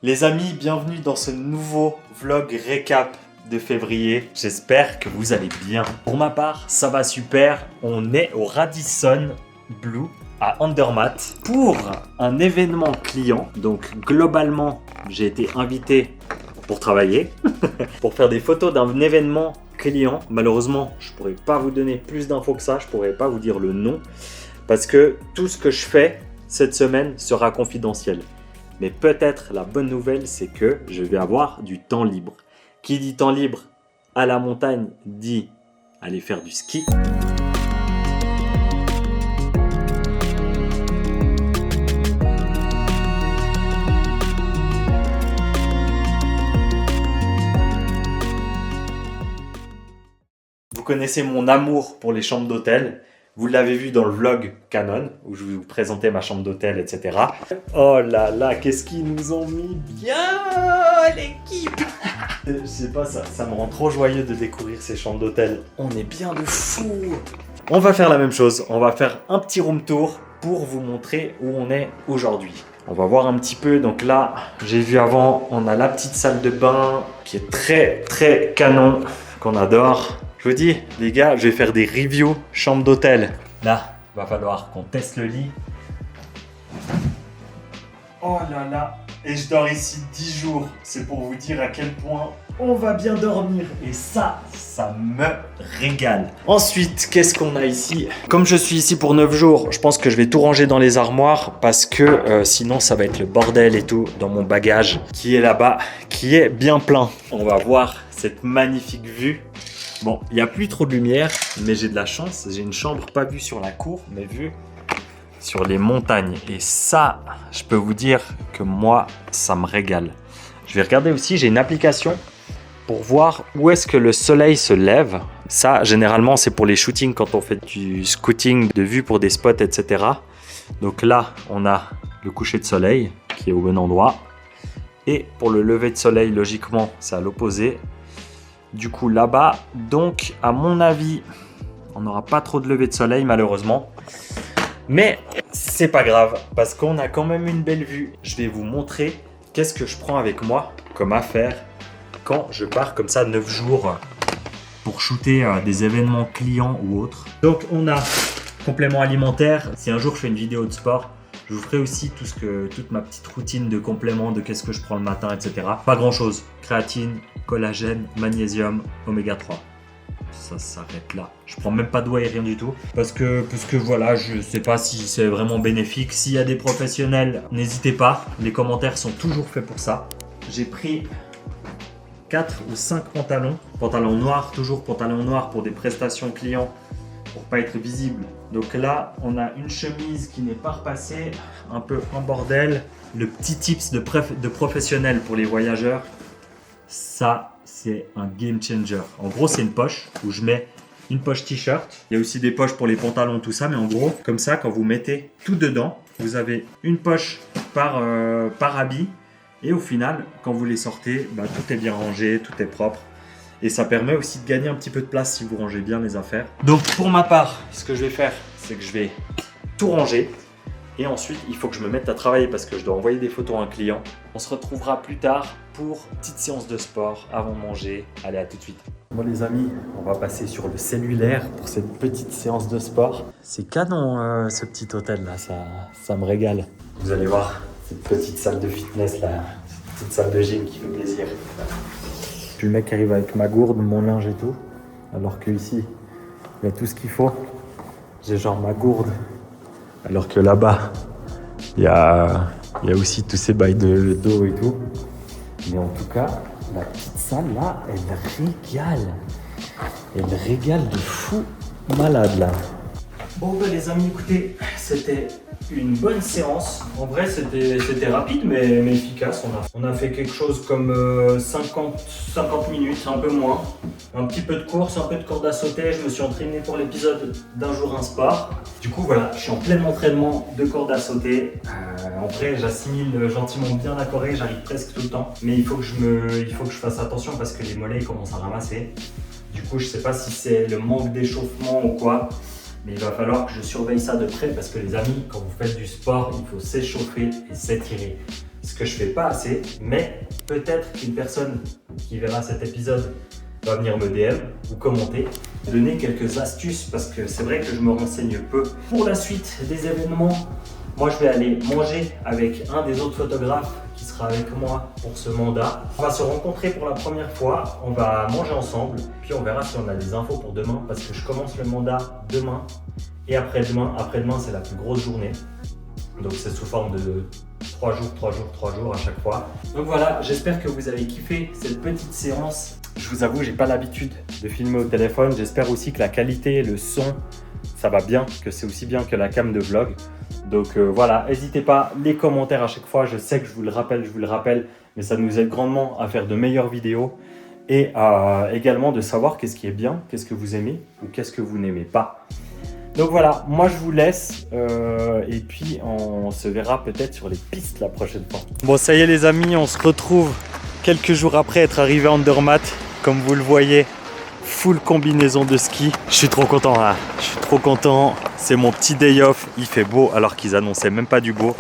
Les amis, bienvenue dans ce nouveau vlog récap de février. J'espère que vous allez bien. Pour ma part, ça va super. On est au Radisson Blu à Andermatt pour un événement client. Donc globalement, j'ai été invité pour travailler, pour faire des photos d'un événement client. Malheureusement, je ne pourrais pas vous donner plus d'infos que ça. Je ne pourrais pas vous dire le nom parce que tout ce que je fais cette semaine sera confidentiel. Mais peut-être la bonne nouvelle, c'est que je vais avoir du temps libre. Qui dit temps libre à la montagne dit aller faire du ski. Vous connaissez mon amour pour les chambres d'hôtel. Vous l'avez vu dans le vlog Canon, où je vous présentais ma chambre d'hôtel, etc. Oh là là, qu'est-ce qu'ils nous ont mis bien, l'équipe. Je sais pas, ça me rend trop joyeux de découvrir ces chambres d'hôtel. On est bien de fou. On va faire la même chose, on va faire un petit room tour pour vous montrer où on est aujourd'hui. On va voir un petit peu, donc là, j'ai vu avant, on a la petite salle de bain qui est très canon, qu'on adore. Je vous dis, les gars, je vais faire des reviews chambre d'hôtel. Là, il va falloir qu'on teste le lit. Oh là là, et je dors ici 10 jours. C'est pour vous dire à quel point on va bien dormir. Et ça me régale. Ensuite, qu'est-ce qu'on a ici? Comme je suis ici pour 9 jours, je pense que je vais tout ranger dans les armoires parce que sinon ça va être le bordel et tout dans mon bagage qui est là-bas, qui est bien plein. On va voir cette magnifique vue. Bon, il n'y a plus trop de lumière, mais j'ai de la chance. J'ai une chambre pas vue sur la cour, mais vue sur les montagnes. Et ça, je peux vous dire que moi, ça me régale. Je vais regarder aussi, j'ai une application pour voir où est-ce que le soleil se lève. Ça, généralement, c'est pour les shootings quand on fait du scouting de vue pour des spots, etc. Donc là, on a le coucher de soleil qui est au bon endroit. Et pour le lever de soleil, logiquement, c'est à l'opposé. Du coup là-bas, donc à mon avis, on n'aura pas trop de lever de soleil malheureusement. Mais c'est pas grave parce qu'on a quand même une belle vue. Je vais vous montrer qu'est-ce que je prends avec moi comme affaire quand je pars comme ça 9 jours pour shooter des événements clients ou autres. Donc on a complément alimentaire. Si un jour je fais une vidéo de sport, je vous ferai aussi toute ma petite routine de compléments, de qu'est-ce que je prends le matin, etc. Pas grand chose. Créatine, collagène, magnésium, oméga 3. Ça s'arrête là. Je prends même pas de whey, rien du tout. Parce que voilà, je sais pas si c'est vraiment bénéfique. S'il y a des professionnels, n'hésitez pas. Les commentaires sont toujours faits pour ça. J'ai pris 4 ou 5 pantalons. Pantalon noir, toujours pantalon noir pour des prestations clients. Pour pas être visible. Donc là, on a une chemise qui n'est pas repassée, un peu en bordel. Le petit tips de professionnel pour les voyageurs, ça c'est un game changer. En gros, c'est une poche où je mets une poche t-shirt. Il y a aussi des poches pour les pantalons, tout ça, mais en gros, comme ça, quand vous mettez tout dedans, vous avez une poche par habit. Et au final, quand vous les sortez, tout est bien rangé, tout est propre. Et ça permet aussi de gagner un petit peu de place si vous rangez bien les affaires. Donc pour ma part, ce que je vais faire, c'est que je vais tout ranger. Et ensuite, il faut que je me mette à travailler parce que je dois envoyer des photos à un client. On se retrouvera plus tard pour une petite séance de sport avant de manger. Allez, à tout de suite. Bon les amis, on va passer sur le cellulaire pour cette petite séance de sport. C'est canon ce petit hôtel là, ça me régale. Vous allez voir cette petite salle de fitness là, cette petite salle de gym qui fait plaisir. Puis le mec arrive avec ma gourde, mon linge et tout. Alors que ici, il y a tout ce qu'il faut. J'ai genre ma gourde. Alors que là-bas, il y a aussi tous ces bails de dos et tout. Mais en tout cas, la petite salle là, elle régale. Elle régale de fou malade là. Bon les amis, écoutez, c'était une bonne séance. En vrai, c'était rapide mais efficace. On a fait quelque chose comme 50 minutes, un peu moins. Un petit peu de course, un peu de corde à sauter. Je me suis entraîné pour l'épisode d'un jour un sport. Du coup, voilà, je suis en plein entraînement de corde à sauter. En vrai, j'assimile gentiment bien la Corée, j'arrive presque tout le temps. Mais il faut que je fasse attention parce que les mollets commencent à ramasser. Du coup, je sais pas si c'est le manque d'échauffement ou quoi. Mais il va falloir que je surveille ça de près parce que les amis, quand vous faites du sport, il faut s'échauffer et s'étirer. ce que je fais pas assez, mais peut-être qu'une personne qui verra cet épisode va venir me DM ou commenter, donner quelques astuces parce que c'est vrai que je me renseigne peu. Pour la suite des événements, moi je vais aller manger avec un des autres photographes qui sera avec moi pour ce mandat. On va se rencontrer pour la première fois, on va manger ensemble, puis on verra si on a des infos pour demain parce que je commence le mandat demain et après-demain. Après-demain c'est la plus grosse journée, donc c'est sous forme de 3 jours à chaque fois. Donc voilà, j'espère que vous avez kiffé cette petite séance. Je vous avoue, j'ai pas l'habitude de filmer au téléphone. J'espère aussi que la qualité, le son, ça va bien, que c'est aussi bien que la cam de vlog. Donc voilà, n'hésitez pas, les commentaires à chaque fois. Je sais que je vous le rappelle, mais ça nous aide grandement à faire de meilleures vidéos et également de savoir qu'est-ce qui est bien, qu'est-ce que vous aimez ou qu'est-ce que vous n'aimez pas. Donc voilà, moi je vous laisse et puis on se verra peut-être sur les pistes la prochaine fois. Bon, ça y est les amis, on se retrouve quelques jours après être arrivé à Andermatt. Comme vous le voyez, full combinaison de ski. Je suis trop content là, je suis trop content. C'est mon petit day off, il fait beau alors qu'ils annonçaient même pas du beau.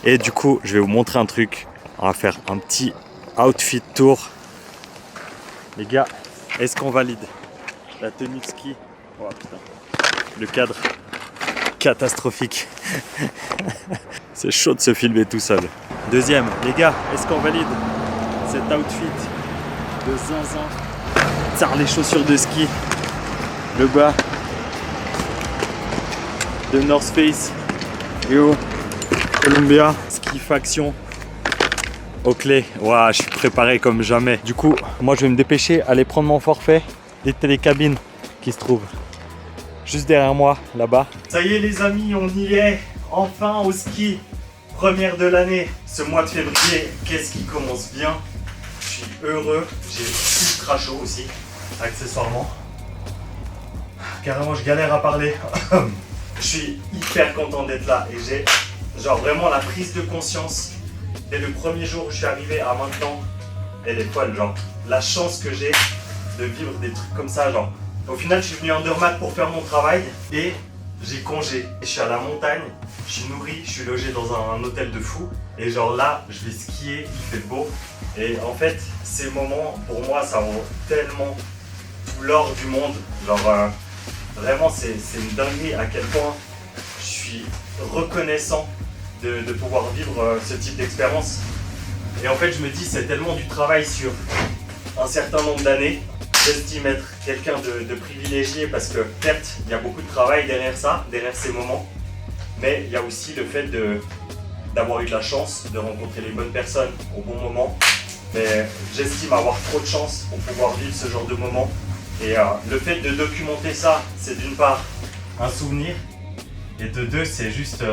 Et du coup, je vais vous montrer un truc. On va faire un petit outfit tour. Les gars, est-ce qu'on valide la tenue de ski? Oh putain. Le cadre, catastrophique. C'est chaud de se filmer tout seul. Deuxième, les gars, est-ce qu'on valide cet outfit de zinzin? Tsar, les chaussures de ski, le bas de North Face, Yo, Columbia, ski faction, Oakley. Waouh, je suis préparé comme jamais. Du coup, moi je vais me dépêcher, aller prendre mon forfait des télécabines qui se trouvent juste derrière moi, là-bas. Ça y est les amis, on y est, enfin au ski, première de l'année. Ce mois de février, qu'est-ce qui commence bien? Je suis heureux, j'ai ultra chaud aussi, accessoirement. Carrément, je galère à parler. Je suis hyper content d'être là et j'ai genre vraiment la prise de conscience. Dès le premier jour où je suis arrivé à maintenant, elle est folle, genre la chance que j'ai de vivre des trucs comme ça, genre. Au final, je suis venu à Andermatt pour faire mon travail et j'ai congé. Je suis à la montagne, je suis nourri, je suis logé dans un hôtel de fou. Et genre là, je vais skier, il fait beau. Et en fait, ces moments, pour moi, ça vaut tellement tout l'or du monde. Genre, vraiment, c'est une dinguerie à quel point je suis reconnaissant de pouvoir vivre ce type d'expérience. Et en fait, je me dis, c'est tellement du travail sur un certain nombre d'années. J'estime être quelqu'un de privilégié parce que certes, il y a beaucoup de travail derrière ça, derrière ces moments, mais il y a aussi le fait d'avoir eu de la chance de rencontrer les bonnes personnes au bon moment. Mais j'estime avoir trop de chance pour pouvoir vivre ce genre de moment. Et le fait de documenter ça, c'est d'une part un souvenir, et de deux, c'est juste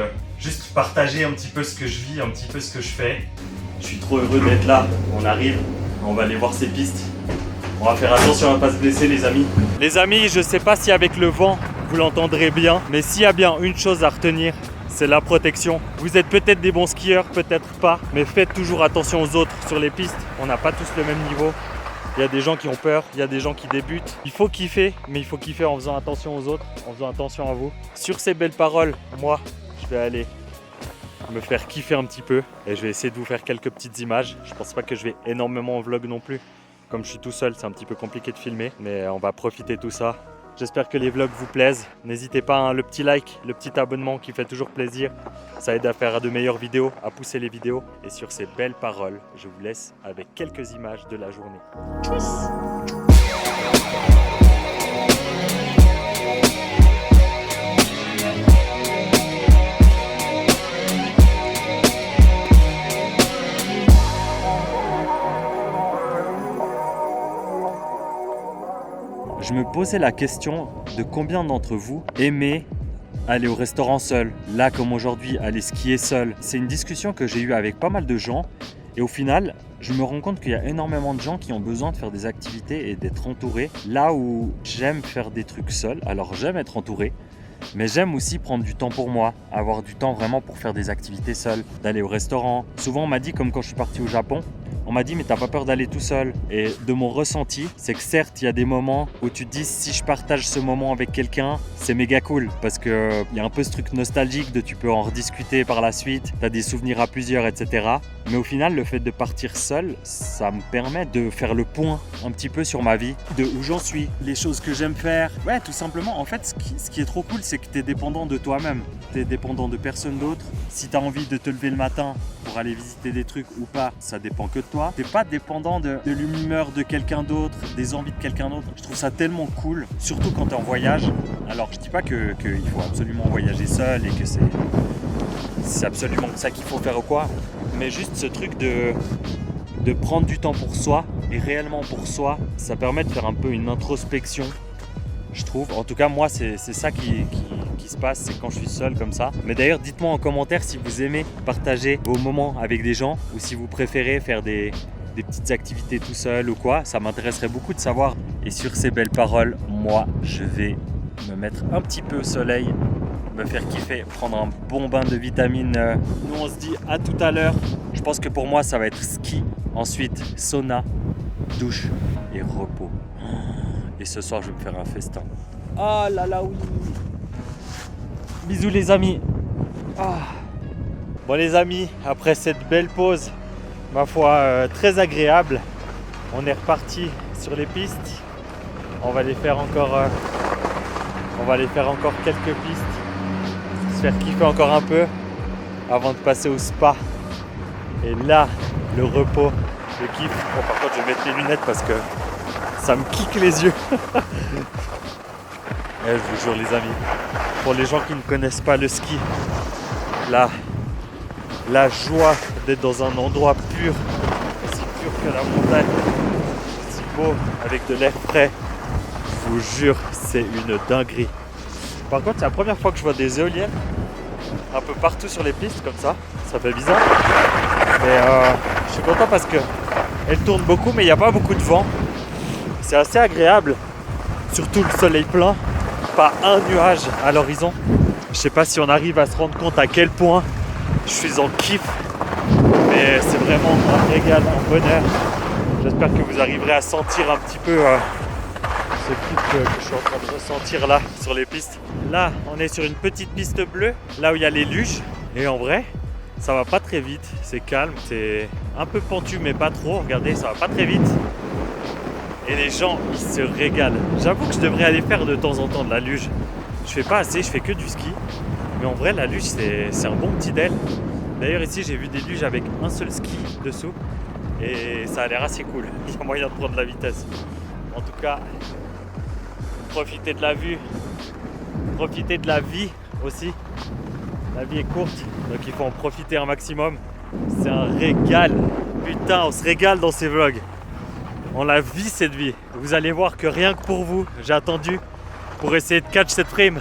partager un petit peu ce que je vis, un petit peu ce que je fais. Je suis trop heureux d'être là, on arrive, on va aller voir ces pistes. On va faire attention à ne pas se blesser les amis. Les amis, je ne sais pas si avec le vent vous l'entendrez bien, mais s'il y a bien une chose à retenir, c'est la protection. Vous êtes peut-être des bons skieurs, peut-être pas, mais faites toujours attention aux autres sur les pistes. On n'a pas tous le même niveau. Il y a des gens qui ont peur, il y a des gens qui débutent. Il faut kiffer, mais il faut kiffer en faisant attention aux autres, en faisant attention à vous. Sur ces belles paroles, moi, je vais aller me faire kiffer un petit peu et je vais essayer de vous faire quelques petites images. Je pense pas que je vais énormément en vlog non plus. Comme je suis tout seul, c'est un petit peu compliqué de filmer, mais on va profiter de tout ça. J'espère que les vlogs vous plaisent. N'hésitez pas, hein, le petit like, le petit abonnement qui fait toujours plaisir. Ça aide à faire de meilleures vidéos, à pousser les vidéos. Et sur ces belles paroles, je vous laisse avec quelques images de la journée. Tchuss! Je me posais la question de combien d'entre vous aimez aller au restaurant seul, là comme aujourd'hui, aller skier seul. C'est une discussion que j'ai eue avec pas mal de gens et au final, je me rends compte qu'il y a énormément de gens qui ont besoin de faire des activités et d'être entourés. Là où j'aime faire des trucs seul, alors j'aime être entouré, mais j'aime aussi prendre du temps pour moi, avoir du temps vraiment pour faire des activités seul, d'aller au restaurant. Souvent on m'a dit, comme quand je suis parti au Japon, On m'a dit mais t'as pas peur d'aller tout seul? Et de mon ressenti, c'est que certes il y a des moments où tu te dis si je partage ce moment avec quelqu'un, c'est méga cool parce que il y a un peu ce truc nostalgique de tu peux en rediscuter par la suite, t'as des souvenirs à plusieurs, etc. Mais au final, le fait de partir seul, ça me permet de faire le point un petit peu sur ma vie, de où j'en suis, les choses que j'aime faire. Ouais, tout simplement, en fait, ce qui est trop cool, c'est que t'es dépendant de toi-même. T'es dépendant de personne d'autre. Si t'as envie de te lever le matin pour aller visiter des trucs ou pas, ça dépend que de toi. T'es pas dépendant de l'humeur de quelqu'un d'autre, des envies de quelqu'un d'autre. Je trouve ça tellement cool, surtout quand t'es en voyage. Alors, je dis pas qu'il faut absolument voyager seul et que c'est absolument ça qu'il faut faire ou quoi, mais juste ce truc de prendre du temps pour soi et réellement pour soi, ça permet de faire un peu une introspection, je trouve. En tout cas, moi, c'est ça qui se passe, c'est quand je suis seul comme ça. Mais d'ailleurs, dites-moi en commentaire si vous aimez partager vos moments avec des gens ou si vous préférez faire des petites activités tout seul ou quoi. Ça m'intéresserait beaucoup de savoir. Et sur ces belles paroles, moi, je vais me mettre un petit peu au soleil, me faire kiffer, prendre un bon bain de vitamines. Nous on se dit à tout à l'heure. Je pense que pour moi ça va être ski, ensuite sauna, douche et repos. Et ce soir je vais me faire un festin. Ah là là oui. Bisous les amis. Bon les amis, après cette belle pause, ma foi très agréable, on est reparti sur les pistes. On va aller faire encore quelques pistes. Se faire kiffer encore un peu avant de passer au spa. Et là, le repos, le kiff. Bon, par contre, je vais mettre les lunettes parce que ça me kick les yeux. Et je vous jure, les amis, pour les gens qui ne connaissent pas le ski, la joie d'être dans un endroit pur, aussi pur que la montagne, si beau, avec de l'air frais, je vous jure, c'est une dinguerie. Par contre, c'est la première fois que je vois des éoliennes un peu partout sur les pistes comme ça. Ça fait bizarre. Mais je suis content parce qu'elles tournent beaucoup, mais il n'y a pas beaucoup de vent. C'est assez agréable. Surtout le soleil plein. Pas un nuage à l'horizon. Je sais pas si on arrive à se rendre compte à quel point je suis en kiff. Mais c'est vraiment un régal, un bonheur. J'espère que vous arriverez à sentir un petit peu ce kiff que je suis en train de ressentir là sur les pistes. Là, on est sur une petite piste bleue, là où il y a les luges. Et en vrai, ça va pas très vite, c'est calme, c'est un peu pentu mais pas trop. Regardez, ça va pas très vite. Et les gens, ils se régalent. J'avoue que je devrais aller faire de temps en temps de la luge. Je fais pas assez, je fais que du ski. Mais en vrai, la luge, c'est un bon petit dél. D'ailleurs, ici, j'ai vu des luges avec un seul ski dessous. Et ça a l'air assez cool. Il y a moyen de prendre la vitesse. En tout cas, profitez de la vue. Profitez de la vie aussi. La vie est courte, donc il faut en profiter un maximum. C'est un régal. Putain, on se régale dans ces vlogs. On la vit cette vie. Vous allez voir que rien que pour vous, j'ai attendu pour essayer de catch cette frame.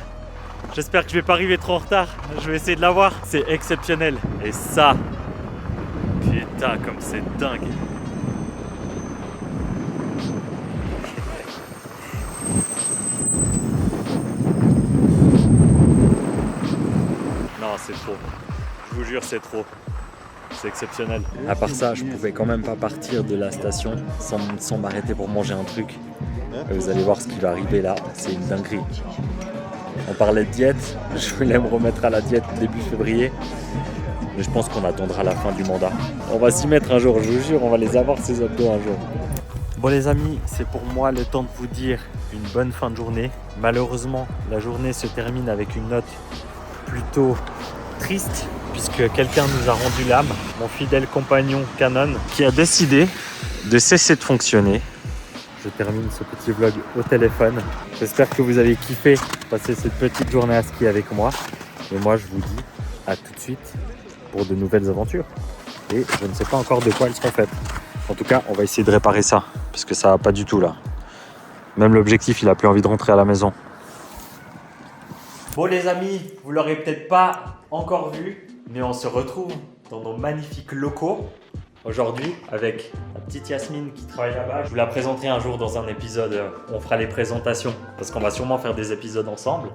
J'espère que je vais pas arriver trop en retard. Je vais essayer de la voir. C'est exceptionnel. Et ça, putain, comme c'est dingue. Non, c'est trop. Je vous jure, c'est trop. C'est exceptionnel. À part ça, je pouvais quand même pas partir de la station sans m'arrêter pour manger un truc. Et vous allez voir ce qui va arriver là. C'est une dinguerie. On parlait de diète. Je voulais me remettre à la diète début février. Mais je pense qu'on attendra la fin du mandat. On va s'y mettre un jour, je vous jure. On va les avoir ces abdos un jour. Bon les amis, c'est pour moi le temps de vous dire une bonne fin de journée. Malheureusement, la journée se termine avec une note plutôt triste puisque quelqu'un nous a rendu l'âme, mon fidèle compagnon Canon, qui a décidé de cesser de fonctionner. Je termine ce petit vlog au téléphone. J'espère que vous avez kiffé passer cette petite journée à ski avec moi. Et moi, je vous dis à tout de suite pour de nouvelles aventures. Et je ne sais pas encore de quoi elles seront faites. En tout cas, on va essayer de réparer ça parce que ça va pas du tout là. Même l'objectif, il a plus envie de rentrer à la maison. Bon les amis, vous l'aurez peut-être pas encore vu, mais on se retrouve dans nos magnifiques locaux. Aujourd'hui, avec la petite Yasmine qui travaille là-bas, je vous la présenterai un jour dans un épisode où on fera les présentations parce qu'on va sûrement faire des épisodes ensemble.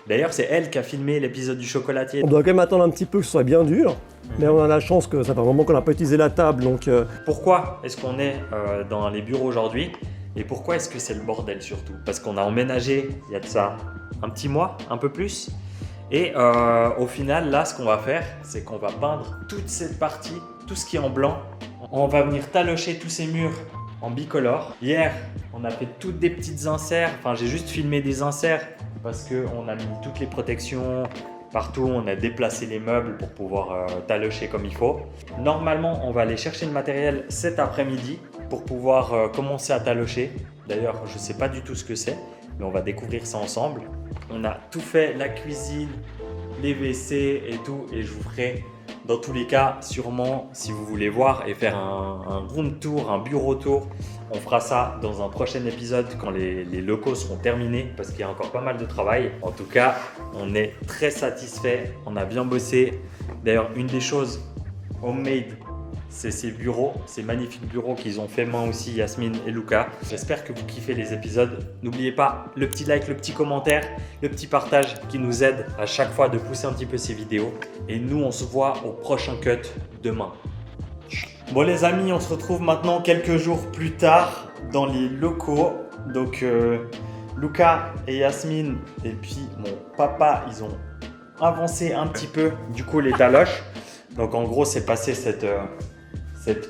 D'ailleurs, c'est elle qui a filmé l'épisode du chocolatier. On doit quand même attendre un petit peu que ce soit bien dur, mais on a la chance que ça fait un moment qu'on n'a pas utilisé la table, donc... Pourquoi est-ce qu'on est dans les bureaux aujourd'hui et pourquoi est-ce que c'est le bordel surtout? Parce qu'on a emménagé il y a de ça un petit mois, un peu plus. Et au final, là, ce qu'on va faire, c'est qu'on va peindre toute cette partie, tout ce qui est en blanc. On va venir talocher tous ces murs en bicolore. Hier, on a fait toutes des petites inserts. Enfin, j'ai juste filmé des inserts parce qu'on a mis toutes les protections partout. On a déplacé les meubles pour pouvoir talocher comme il faut. Normalement, on va aller chercher le matériel cet après-midi pour pouvoir commencer à talocher. D'ailleurs, je ne sais pas du tout ce que c'est, mais on va découvrir ça ensemble. On a tout fait, la cuisine, les WC et tout, et je vous ferai dans tous les cas sûrement, si vous voulez voir et faire un room tour, un bureau tour, on fera ça dans un prochain épisode quand les locaux seront terminés parce qu'il y a encore pas mal de travail. En tout cas, on est très satisfait, on a bien bossé. D'ailleurs, une des choses homemade, c'est ces bureaux, ces magnifiques bureaux qu'ils ont fait main aussi, Yasmine et Luca. J'espère que vous kiffez les épisodes. N'oubliez pas le petit like, le petit commentaire, le petit partage qui nous aide à chaque fois de pousser un petit peu ces vidéos. Et nous, on se voit au prochain cut demain. Bon les amis, on se retrouve maintenant quelques jours plus tard dans les locaux. Donc Luca et Yasmine et puis mon papa, ils ont avancé un petit peu du coup les taloches. Donc en gros, c'est passé cette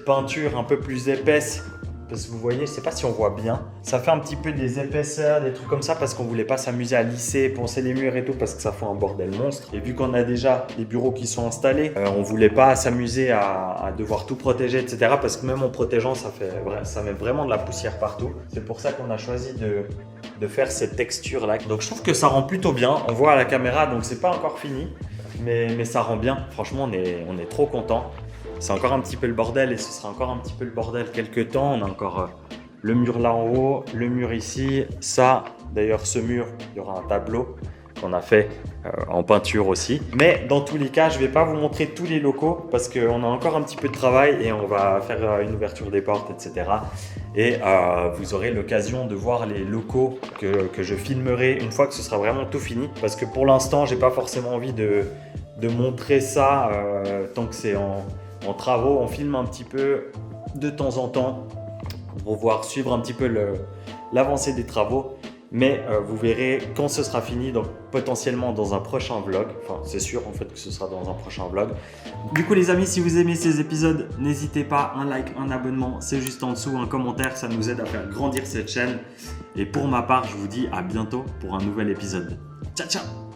peinture un peu plus épaisse, parce que vous voyez, je sais pas si on voit bien, ça fait un petit peu des épaisseurs, des trucs comme ça, parce qu'on voulait pas s'amuser à lisser, poncer les murs et tout, parce que ça fait un bordel monstre. Et vu qu'on a déjà des bureaux qui sont installés, on voulait pas s'amuser à devoir tout protéger, etc. Parce que même en protégeant, ça met vraiment de la poussière partout. C'est pour ça qu'on a choisi de faire cette texture là. Donc je trouve que ça rend plutôt bien. On voit à la caméra, donc c'est pas encore fini, mais ça rend bien. Franchement, on est trop content. C'est encore un petit peu le bordel et ce sera encore un petit peu le bordel quelques temps. On a encore le mur là en haut, le mur ici. Ça, d'ailleurs, ce mur, il y aura un tableau qu'on a fait en peinture aussi. Mais dans tous les cas, je ne vais pas vous montrer tous les locaux parce qu'on a encore un petit peu de travail et on va faire une ouverture des portes, etc. Et vous aurez l'occasion de voir les locaux que je filmerai une fois que ce sera vraiment tout fini. Parce que pour l'instant, je n'ai pas forcément envie de montrer ça tant que c'est en travaux. On filme un petit peu de temps en temps pour suivre un petit peu l'avancée des travaux. Mais vous verrez quand ce sera fini, donc potentiellement dans un prochain vlog. Enfin, c'est sûr en fait que ce sera dans un prochain vlog. Du coup les amis, si vous aimez ces épisodes, n'hésitez pas, un like, un abonnement, c'est juste en dessous, un commentaire, ça nous aide à faire grandir cette chaîne. Et pour ma part, je vous dis à bientôt pour un nouvel épisode. Ciao ciao!